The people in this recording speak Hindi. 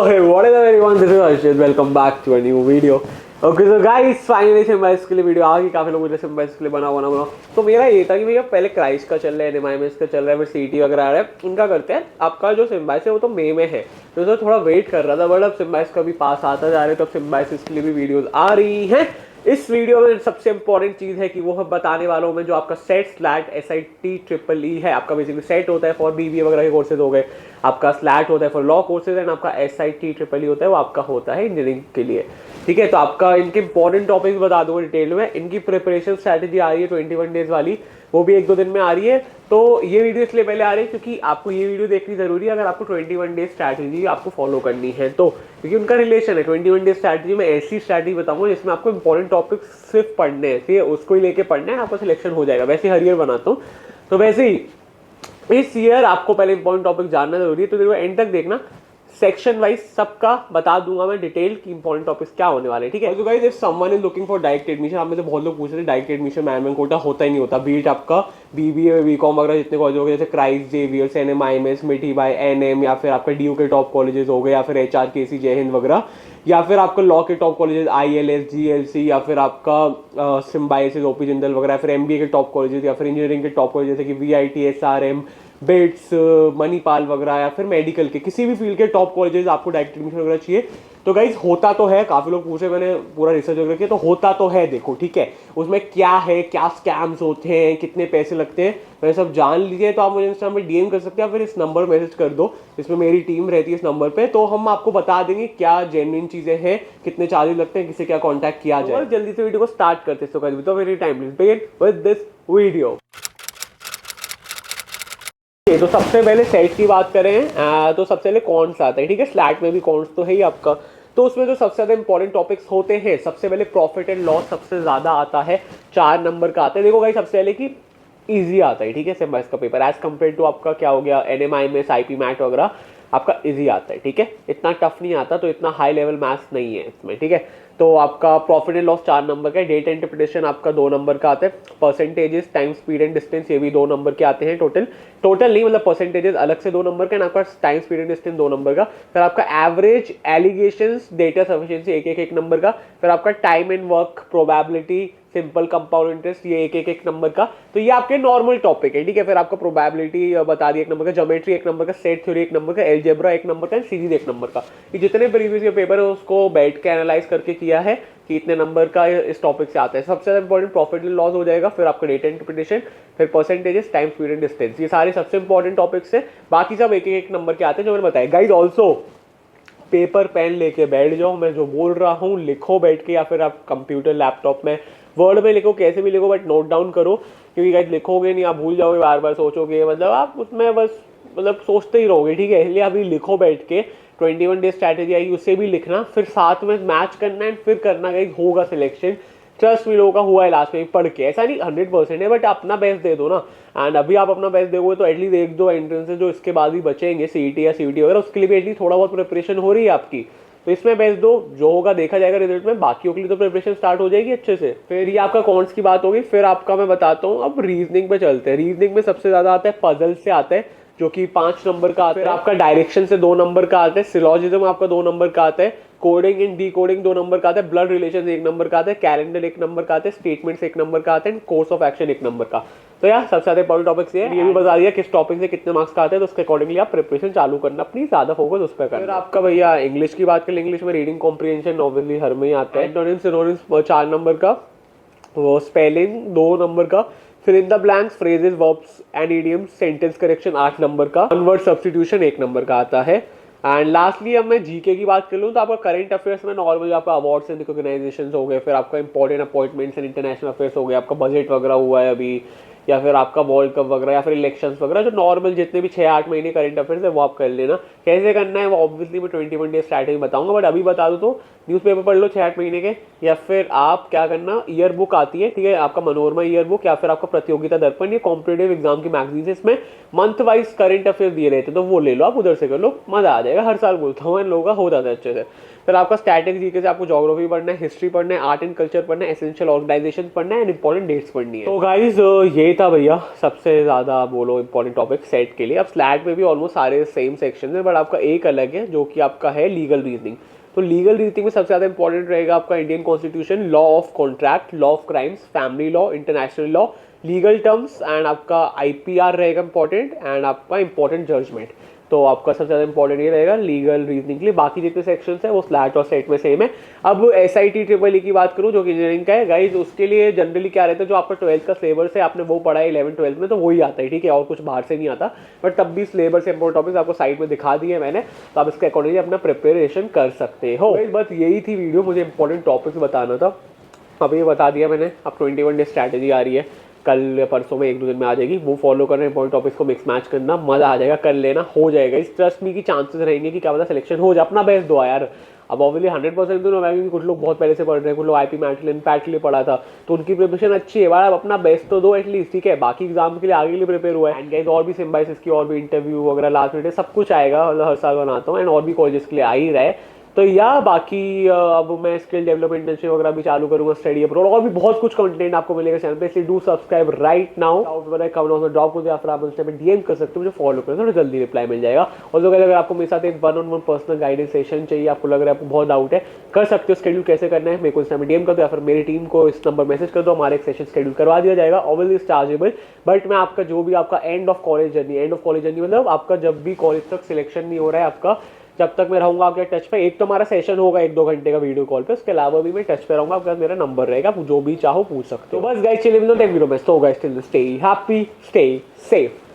Hey, what is up everyone? This is Arshid. Welcome back to a new video. Okay, so guys, finally सिम्बाइस के लिए वीडियो आ गई। काफ़ी लोग मुझे सिम्बाइस के लिए बनाओ। तो मेरा ये था कि भैया पहले क्राइस्ट का चल रहा है, एनएमआईएमएस का चल रहा है, फिर सीटी वगैरह आ रहा है, उनका करते हैं। आपका जो सिम्बाइस है वो तो मई में है, तो थोड़ा वेट कर रहा था, बट अब सिम्बाइस का भी पास आता जा रहा है, तो अब सिम्बाइस के लिए भी वीडियोज़ आ रही हैं। इस वीडियो में सबसे इंपॉर्टेंट चीज़ है कि वो हम बताने वाला हूँ मैं, जो आपका सेट स्लैट SIT है, आपका बेसिकली सेट होता है फॉर BBA वगैरह के कोर्सेज हो गए, आपका स्लैट होता है फॉर लॉ कोर्सेज, एंड आपका SIT होता है वो आपका होता है इंजीनियरिंग के लिए। ठीक है, तो आपका इनके इंपॉर्टेंट टॉपिक्स बता दूंगा डिटेल में। इनकी प्रिपरेशन स्ट्रैटेजी आ रही है 21 डेज वाली, वो भी 1-2 दिन में आ रही है। तो ये वीडियो इसलिए पहले आ रही है क्योंकि आपको ये वीडियो देखनी जरूरी है अगर आपको 21 डेज स्ट्रैटेजी आपको फॉलो करनी है तो, क्योंकि उनका रिलेशन है। 21 डेज स्ट्रैटेजी में ऐसी स्ट्रैटेजी बताऊंगा जिसमें आपको इंपॉर्टेंट टॉपिक्स सिर्फ पढ़ने हैं, ठीक है, उसको ही लेके पढ़ना है, आपका सिलेक्शन हो जाएगा। वैसे हर ईयर बनाता हूँ, तो वैसे ही इस ईयर आपको पहले इंपॉर्टेंट टॉपिक जानना जरूरी है, तो देखो एंड तक देखना। सेक्शन वाइज सबका बता दूंगा मैं डिटेल की इंपॉर्टेंट टॉपिक्स क्या होने वाले हैं, ठीक है। तो guys, if someone is looking for direct admission, आप में से बहुत लोग पूछ रहे थे डायरेक्ट एडमिशन मैनेजमेंट कोटा होता ही नहीं होता, बीट आपका BBA BCom वगैरह जितने कॉलेज हो गए, जैसे क्राइस्ट, जेवियर्स, NMIMS, मिठी बाई, NM, या फिर आपका DU के टॉप कॉलेजेस हो गए, या फिर HRKC, जय हिंद वगैरह, या फिर आपका लॉ के टॉप कॉलेजेस ILS, GLC, या फिर आपका सिम्बाइसिस, OP जिंदल वगैरह, फिर MBA के टॉप कॉलेजेस, या फिर इंजीनियरिंग के टॉप कॉलेज जैसे कि VIT, SRM, बिट्स, मणिपाल वगैरह, या फिर मेडिकल के किसी भी फील्ड के टॉप कॉलेजेस आपको डायरेक्ट एडमिशन वगैरह चाहिए। तो गाइज होता तो है, काफ़ी लोग पूछे, मैंने पूरा रिसर्च वगैरह किया, तो होता तो है। देखो ठीक है, उसमें क्या है, क्या स्कैम्स होते हैं, कितने पैसे लगते हैं, वह सब जान लीजिए। तो आप मुझे इंस्टाग्राम पे DM कर सकते हैं, फिर इस नंबर मैसेज कर दो, इसमें मेरी टीम रहती है इस नंबर पे, तो हम आपको बता देंगे क्या जेन्युइन चीज़ें हैं, कितने चार्जेस लगते हैं, किसे क्या कॉन्टैक्ट किया जाए। जल्दी से वीडियो को स्टार्ट करते हैं, तो very time please begin with this video. तो सबसे पहले सेट की बात करें तो सबसे पहले कॉन्स आता है, ठीक है। स्लैट में भी कॉन्स तो है ही आपका, तो उसमें जो सबसे ज़्यादा इंपॉर्टेंट टॉपिक्स होते हैं, सबसे पहले प्रॉफिट एंड लॉस सबसे ज़्यादा आता है, 4 नंबर का आता है। देखो भाई, सबसे पहले कि ईजी आता है, ठीक है, सिम्बाइस का पेपर एज कम्पेयर टू आपका क्या हो गया NMIMS, IP मैट वगैरह, आपका ईजी आता है, ठीक है, इतना टफ नहीं आता, तो इतना हाई लेवल मैथ्स नहीं है इसमें, ठीक है। तो आपका प्रॉफिट एंड लॉस 4 नंबर का है, डेटा इंटरप्रिटेशन आपका 2 नंबर का आता है, percentages, time, speed and distance ये भी 2 नंबर के आते हैं। टोटल नहीं, मतलब परसेंटेजेस अलग से 2 नंबर का, आपका time, speed and distance 2 number का, फिर आपका एवरेज, एलिगेशंस, डेटा सफिशिएंसी एक नंबर का, फिर आपका time and work, probability, simple compound interest, ये एक नंबर का। तो ये आपके नॉर्मल टॉपिक है, ठीक है। फिर आपका प्रोबेबिलिटी बता दी 1 नंबर का, ज्योमेट्री 1 नंबर का, सेट थ्योरी 1 नंबर का, एलजेब्रा 1 नंबर का, सीरीज 1 नंबर का। ये जितने प्रीवियस ईयर पेपर है उसको बैठ के एनालाइज करके किया है कि इतने नंबर का इस टॉपिक से आता है। सबसे ज्यादा इंपॉर्टेंट प्रॉफिट एंड लॉस हो जाएगा, फिर आपका डेटा इंटरप्रिटेशन, फिर percentages, time, speed and distance, ये सारे सबसे इंपॉर्टेंट टॉपिक्स है। बाकी सब एक नंबर के आते हैं जो मैंने बताया। गाइज ऑल्सो पेपर पेन लेके बैठ जाओ, मैं जो बोल रहा हूँ लिखो बैठ के, या फिर आप कंप्यूटर लैपटॉप में वर्ड में लिखो, कैसे भी लिखो, बट नोट डाउन करो, क्योंकि गाइस लिखोगे नहीं आप भूल जाओगे, बार बार सोचोगे, मतलब आप उसमें बस मतलब सोचते ही रहोगे, ठीक है। इसलिए अभी लिखो बैठ के, 21 डेज स्ट्रैटेजी आएगी उससे भी लिखना, फिर साथ में मैच करना है, फिर करना गाइस होगा सिलेक्शन। ट्रस्ट मी, लोगों का हुआ है लास्ट में पढ़ के, ऐसा नहीं 100% है, बट अपना बेस्ट दे दो ना। एंड अभी आप अपना बेस्ट दोगे तो एटलीस्ट 1-2 एंट्रेंसेस जो इसके बाद भी बचेंगे, CET या CVT वगैरह, उसके लिए भी एटलीस्ट थोड़ा बहुत प्रिपरेशन हो रही है आपकी, तो इसमें बेस्ट दो, जो होगा देखा जाएगा रिजल्ट में, बाकियों के लिए तो प्रिपरेशन स्टार्ट हो जाएगी अच्छे से। फिर ये आपका कॉन्स की बात होगी, फिर आपका मैं बताता हूँ। अब रीजनिंग पे चलते हैं। रीजनिंग में सबसे ज्यादा आता है पजल से आता है, जो कि 5 नंबर का आता है, आपका डायरेक्शन से 2 नंबर का आता है, सिलॉजिज्म आपका 2 नंबर का आता है, कोडिंग एंड डीकोडिंग 2 नंबर का आता है, ब्लड रिलेशन 1 नंबर का आता है, कैलेंडर 1 नंबर का आता है, स्टेटमेंट्स 1 नंबर का आता है, कोर्स ऑफ एक्शन 1 नंबर का। तो यार सबसे ज्यादा इंपॉर्टेंट टॉपिक्स ये भी बता दिया किस टॉपिक से कितने मार्क्स का आते हैं, तो उसके अकॉर्डिंगली आप प्रिपरेशन चालू करना, अपनी ज्यादा फोकस उस पर करना। फिर आपका भैया इंग्लिश की बात करें, इंग्लिश में रीडिंग कॉम्प्रिहेंशन ऑब्वियसली हर में ही आता है, एंटोनिम्स सिनोनिम्स 4 नंबर का, वो स्पेलिंग 2 नंबर का, फिर in the blanks, phrases, verbs and idioms, sentence correction 8 number का, वन वर्ड सब्स्टिट्यूशन 1 नंबर का आता है। एंड लास्टली अब मैं जीके की बात कर लूँ तो आपका करंट अफेयर्स में नॉर्मल आपका अवार्ड्स एंड रिकॉग्नाइजेशन हो गए, फिर आपका important appointments and international affairs हो गए, आपका बजट वगैरह हुआ है अभी, या फिर आपका वर्ल्ड कप वगैरह, या फिर इलेक्शंस वगैरह, जो नॉर्मल जितने भी 6-8 महीने करंट अफेयर्स है वो आप कर लेना। कैसे करना है वो ऑब्वियसली मैं 21 डेज स्ट्रैटेजी बताऊंगा, बट अभी बता दूं तो न्यूज़पेपर पढ़ लो 6-8 महीने के, या फिर आप क्या करना, ईयर बुक आती है, ठीक है, आपका मनोरमा ईयर बुक, या फिर आपका प्रतियोगिता दर्पण, ये कॉम्पिटेटिव एग्जाम की मैगजीन है, इसमें मंथ वाइज करंट अफेयर्स दिए रहते, तो वो ले लो आप, उधर से कर लो, मजा आ जाएगा। हर साल बोलता हूँ इन लोगों का हो जाता है अच्छे से। फिर आपका स्टैटिक जीके से आपको ज्योग्राफी पढ़ना है, हिस्ट्री पढ़ना है, आर्ट एंड कल्चर पढ़ना है, एसेंशियल ऑर्गेनाइजेशन पढ़ना है, एंड इंपॉर्टेंट डेट्स पढ़नी है। तो गाइज ये था भैया सबसे ज़्यादा बोलो इंपॉर्टेंट टॉपिक सेट के लिए। अब स्लैट में भी ऑलमोस्ट सारे सेम सेक्शन है, बट आपका एक अलग है जो कि आपका है लीगल रीजनिंग। तो लीगल रीजनिंग में सबसे ज़्यादा इंपॉर्टेंट रहेगा आपका Indian constitution, law of contract, law of crimes, family law, international law, legal terms and आपका आईपीआर रहेगा इंपॉर्टेंट, एंड आपका इंपॉर्टेंट जजमेंट। तो आपका सबसे ज़्यादा इंपॉर्टेंट ये रहेगा लीगल रीजनिंग के लिए। बाकी जितने सेक्शंस है वो स्लैट और सेट में सेम है। अब SIT ट्रिपल की बात करूँ जो कि इंजीनियरिंग का है गाइज, उसके लिए जनरली क्या रहता है, जो आपका 12th का सिलेबस है आपने वो पढ़ा है 11th 12th में, तो वही आता है, ठीक है, और कुछ बाहर से नहीं आता। बट तब भी सिलेबस से इंपॉर्टेंट टॉपिक्स आपको साइड में दिखा दिए मैंने, तो आप इसके अकॉर्डिंगली अपना प्रिपरेशन कर सकते हो। बस यही थी वीडियो, मुझे इंपॉर्टेंट टॉपिक्स बताना था, अब ये बता दिया मैंने। अब 21 डे स्ट्रैटेजी आ रही है, कल या परसों में 1-2 दिन में आ जाएगी, वो फॉलो करना, इंपॉर्टेंट टॉपिक्स को मिक्स मैच करना, मजा आ जाएगा, कर लेना, हो जाएगा। इस ट्रस्ट मी की चांसेस रहेंगे कि क्या पता सिलेक्शन हो जाए। अपना बेस्ट दो यार। अब ऑब्वियसली 100% तो मैं भी, कुछ लोग बहुत पहले से पढ़ रहे हैं, कुछ लोग IP मैट के लिए पढ़ा था, तो उनकी प्रिपरेशन अच्छी है भाई। अब अपना बेस्ट तो दो एटलीस्ट, ठीक है। बाकी एग्जाम के लिए आगे के लिए प्रिपेयर हुआ है। एंड गाइस और भी सिम्बाइसिस की और भी इंटरव्यू वगैरह लास्ट मिनट सब कुछ आएगा, मतलब हर साल बनाता हूँ, एंड और भी कॉलेजेस के लिए आ ही रहा है। तो या बाकी अब मैं स्किल डेवलपमेंट इंटर्नशिप वगैरह भी चालू करूंगा, स्टडी अब्रॉड, और भी बहुत कुछ कंटेंट आपको मिलेगा चैनल पे, इसलिए do subscribe right now. Comment में ड्रॉप कर दो, फिर आप इंस्टा पे DM कर सकते हो, मुझे फॉलो करो, थोड़ा जल्दी रिप्लाई मिल जाएगा। और अगर आपको मेरे साथ एक 1-on-1 पर्सनल गाइडेंस सेशन चाहिए, आपको लग रहा है आपको बहुत डाउट है, कर सकते हो। शेड्यूल कैसे करना है मेरे को इंस्टा में DM कर दो, या फिर मेरी टीम को इस नंबर मैसेज कर दो, हमारे एक सेशन शेड्यूल करवा दिया जाएगा। ऑब्वियसली चार्जेबल, बट मैं आपका जो भी आपका एंड ऑफ कॉलेज जर्नी मतलब आपका जब भी कॉलेज तक सिलेक्शन नहीं हो रहा है आपका, जब तक मैं रहूंगा आपके टच पे, एक तो हमारा सेशन होगा 1-2 घंटे का वीडियो कॉल पे, उसके अलावा भी मैं टच पे रहूंगा, आपके पास मेरा नंबर रहेगा, जो भी चाहो पूछ सकते हो। बस गाइस चलिए मिलते हैं नेक्स्ट वीडियो में। So guys till then stay happy, stay safe.